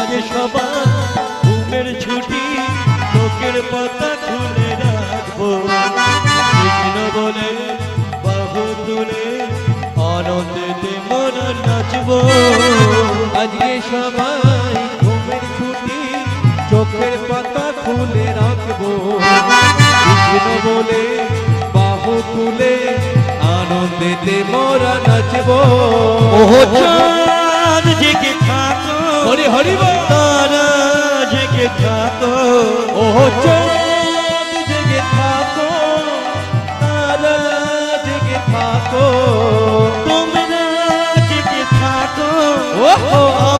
আজকে সবাই ঘুমের ছুটি চোখের পাতা খুলে রাখবো কৃষ্ণ বলে বাহু তুলে আনন্দেতে মোরা নাচবো আজকে সবাই ঘুমের ছুটি চোখের পাতা খুলে রাখবো কৃষ্ণ বলে বাহু তুলে আনন্দেতে মোরা নাচবো ওহো চাঁদ জেগে থাকো হরি হরি বল। তারা জেগে থাকো ওহো চাঁদ